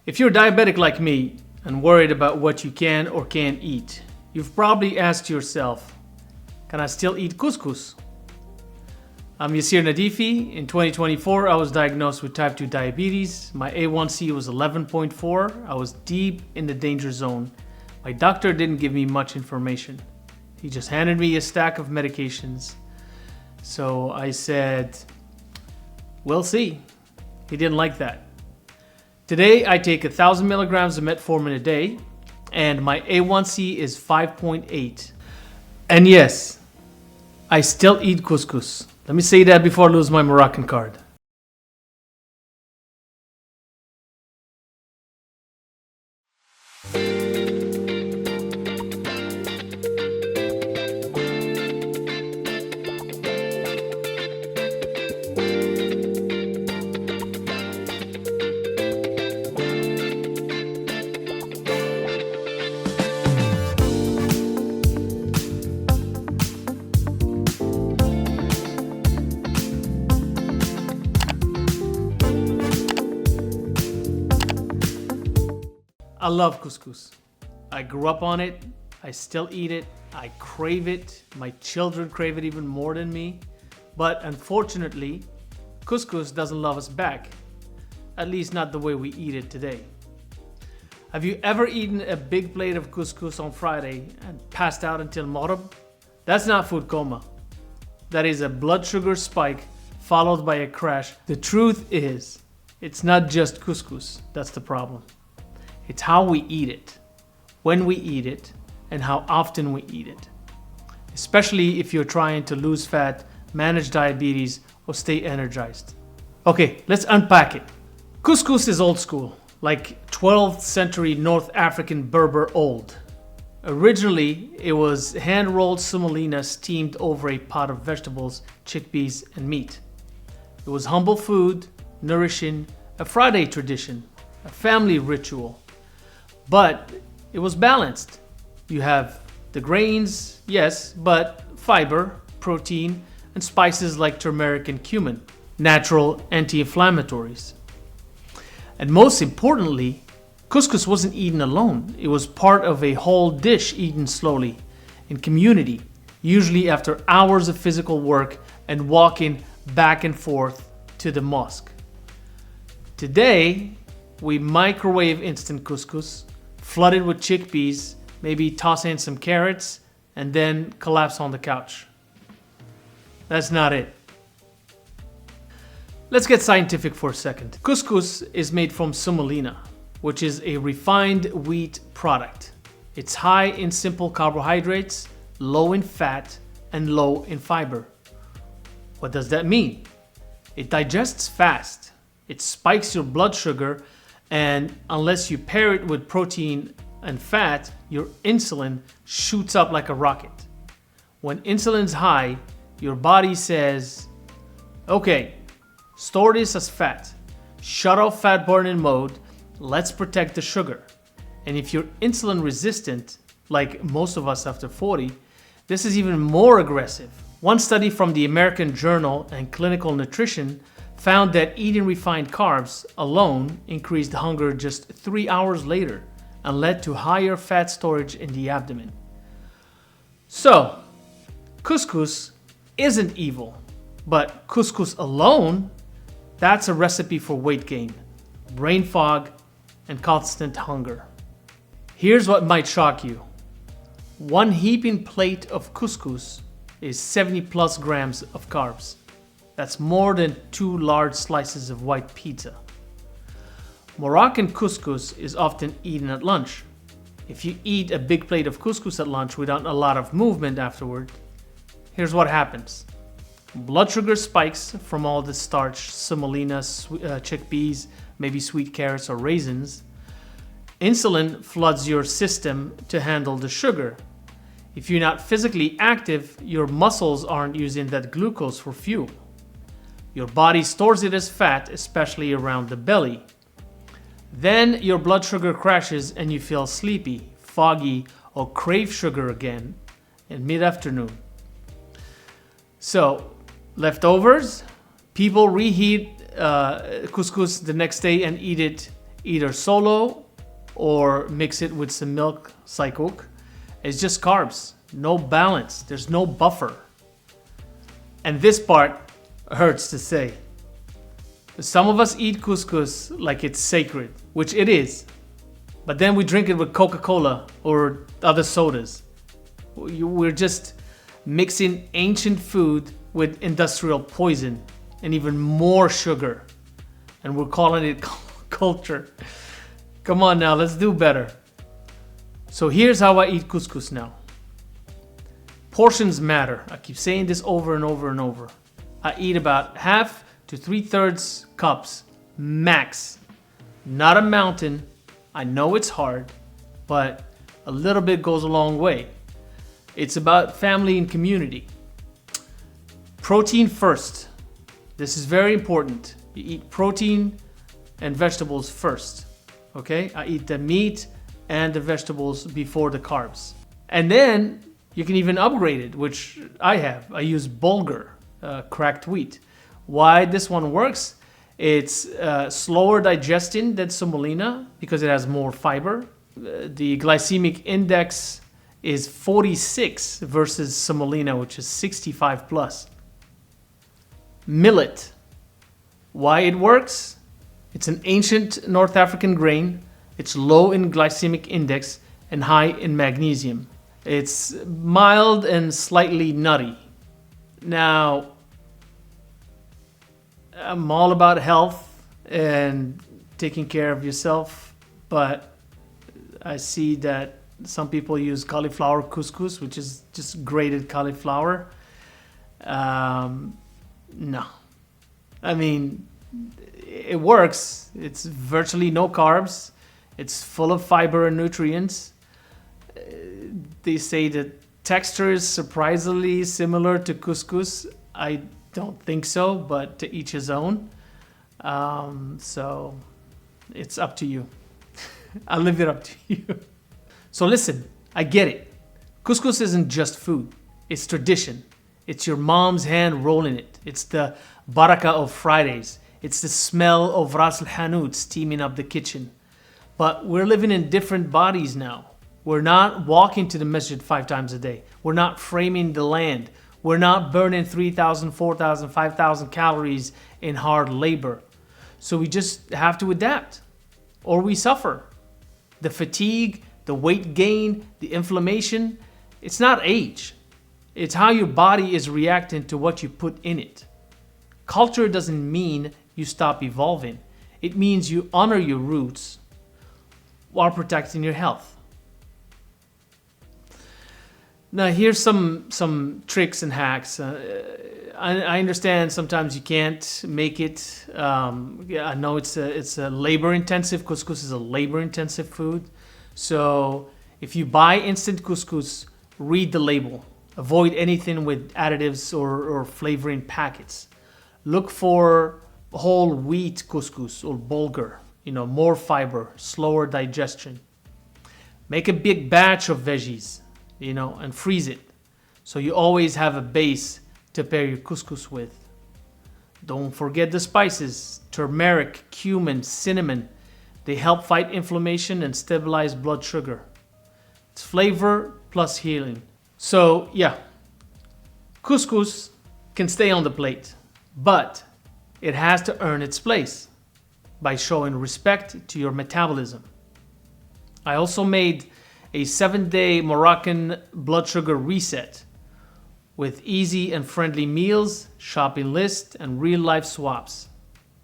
If you're diabetic like me and worried about what you can or can't eat, you've probably asked yourself, can I still eat couscous? I'm Yassir Nadifi. In 2024, I was diagnosed with type 2 diabetes. My A1C was 11.4. I was deep in the danger zone. My doctor didn't give me much information. He just handed me a stack of medications. So I said, we'll see. He didn't like that. Today, I take 1,000 milligrams of metformin a day, and my A1C is 5.8. And yes, I still eat couscous. Let me say that before I lose my Moroccan card. I love couscous. I grew up on it. I still eat it. I crave it. My children crave it even more than me. But unfortunately, couscous doesn't love us back. At least not the way we eat it today. Have you ever eaten a big plate of couscous on Friday and passed out until Maghrib? That's not food coma. That is a blood sugar spike followed by a crash. The truth is, it's not just couscous that's the problem. It's how we eat it, when we eat it, and how often we eat it. Especially if you're trying to lose fat, manage diabetes, or stay energized. Okay, let's unpack it. Couscous is old school, like 12th century North African Berber old. Originally, it was hand-rolled semolina steamed over a pot of vegetables, chickpeas, and meat. It was humble food, nourishing, a Friday tradition, a family ritual. But it was balanced. You have the grains, yes, but fiber, protein, and spices like turmeric and cumin, natural anti-inflammatories. And most importantly, couscous wasn't eaten alone. It was part of a whole dish eaten slowly, in community, usually after hours of physical work and walking back and forth to the mosque. Today, we microwave instant couscous, flood it with chickpeas, maybe toss in some carrots, and then collapse on the couch. That's not it. Let's get scientific for a second. Couscous is made from semolina, which is a refined wheat product. It's high in simple carbohydrates, low in fat, and low in fiber. What does that mean? It digests fast. It spikes your blood sugar, and unless you pair it with protein and fat, your insulin shoots up like a rocket. When insulin's high, your body says, okay, store this as fat. Shut off fat burning mode. Let's protect the sugar. And if you're insulin resistant, like most of us after 40, this is even more aggressive. One study from the American Journal and Clinical Nutrition found that eating refined carbs alone increased hunger just 3 hours later and led to higher fat storage in the abdomen. So, couscous isn't evil, but couscous alone, that's a recipe for weight gain, brain fog, and constant hunger. Here's what might shock you. One heaping plate of couscous is 70 plus grams of carbs. That's more than 2 large slices of white pizza. Moroccan couscous is often eaten at lunch. If you eat a big plate of couscous at lunch without a lot of movement afterward, here's what happens. Blood sugar spikes from all the starch, semolina, chickpeas, maybe sweet carrots or raisins. Insulin floods your system to handle the sugar. If you're not physically active, your muscles aren't using that glucose for fuel. Your body stores it as fat, especially around the belly. Then your blood sugar crashes and you feel sleepy, foggy, or crave sugar again in mid-afternoon. So, leftovers, people reheat couscous the next day and eat it either solo or mix it with some milk, saikuk. It's just carbs, no balance, there's no buffer. And this part hurts to say. Some of us eat couscous like it's sacred, which it is. But then we drink it with Coca-Cola or other sodas. We're just mixing ancient food with industrial poison and even more sugar. And we're calling it culture. Come on now, let's do better. So here's how I eat couscous now. Portions matter. I keep saying this over and over and over. I eat about 1/2 to 3/3 cups max. Not a mountain. I know it's hard, but a little bit goes a long way. It's about family and community. Protein first. This is very important. You eat protein and vegetables first. Okay? I eat the meat and the vegetables before the carbs. And then you can even upgrade it, which I have. I use bulgur, cracked wheat. Why this one works? It's slower digesting than semolina because it has more fiber. The glycemic index is 46 versus semolina, which is 65 plus. Millet. Why it works? It's an ancient North African grain. It's low in glycemic index and high in magnesium. It's mild and slightly nutty. Now, I'm all about health and taking care of yourself, but I see that some people use cauliflower couscous, which is just grated cauliflower. No. I mean, it works. It's virtually no carbs. It's full of fiber and nutrients. They say the texture is surprisingly similar to couscous. I don't think so, but to each his own. So it's up to you. I'll leave it up to you. So listen, I get it. Couscous isn't just food. It's tradition. It's your mom's hand rolling it. It's the baraka of Fridays. It's the smell of ras al-hanout steaming up the kitchen. But we're living in different bodies now. We're not walking to the masjid 5 times a day. We're not framing the land. We're not burning 3,000, 4,000, 5,000 calories in hard labor. So we just have to adapt or we suffer. The fatigue, the weight gain, the inflammation, it's not age. It's how your body is reacting to what you put in it. Culture doesn't mean you stop evolving. It means you honor your roots while protecting your health. Now here's some tricks and hacks. I understand sometimes you can't make it. I know it's a labor-intensive. Couscous is a labor-intensive food. So if you buy instant couscous, read the label. Avoid anything with additives or flavoring packets. Look for whole wheat couscous or bulgur. More fiber, slower digestion. Make a big batch of veggies, and freeze it. So you always have a base to pair your couscous with. Don't forget the spices, turmeric, cumin, cinnamon. They help fight inflammation and stabilize blood sugar. It's flavor plus healing. So yeah, couscous can stay on the plate, but it has to earn its place by showing respect to your metabolism. I also made a 7-day Moroccan blood sugar reset with easy and friendly meals, shopping list, and real-life swaps.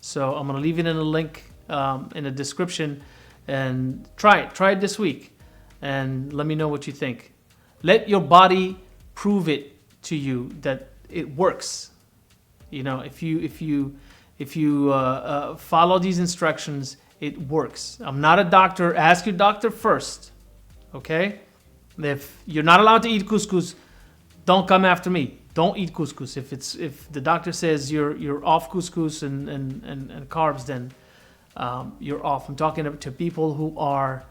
So I'm gonna leave it in a link in the description, and try it this week, and let me know what you think. Let your body prove it to you that it works. If you follow these instructions, it works. I'm not a doctor. Ask your doctor first. Okay? If you're not allowed to eat couscous, don't come after me. Don't eat couscous. If the doctor says you're off couscous and carbs, then you're off. I'm talking to people who are,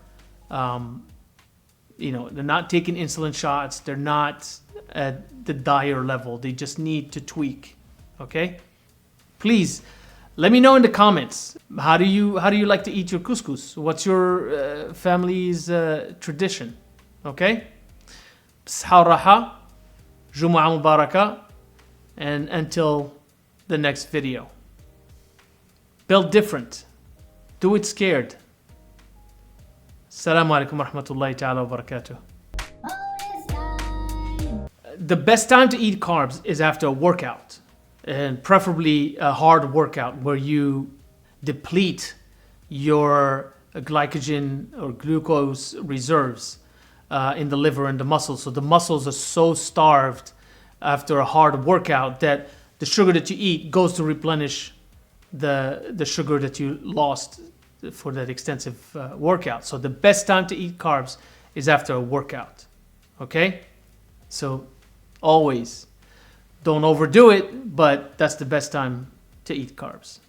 they're not taking insulin shots. They're not at the dire level. They just need to tweak. Okay? Please Let me know in the comments. How do you like to eat your couscous? What's your family's tradition? Okay? Bsha raha, Jumu'ah Mubarakah, and until the next video. Build different. Do it scared. Assalamu alaikum wa rahmatullahi ta'ala wa barakatuh. The best time to eat carbs is after a workout, and preferably a hard workout where you deplete your glycogen or glucose reserves in the liver and the muscles. So the muscles are so starved after a hard workout that the sugar that you eat goes to replenish the sugar that you lost for that extensive workout. So the best time to eat carbs is after a workout. Okay? So always don't overdo it, but that's the best time to eat carbs.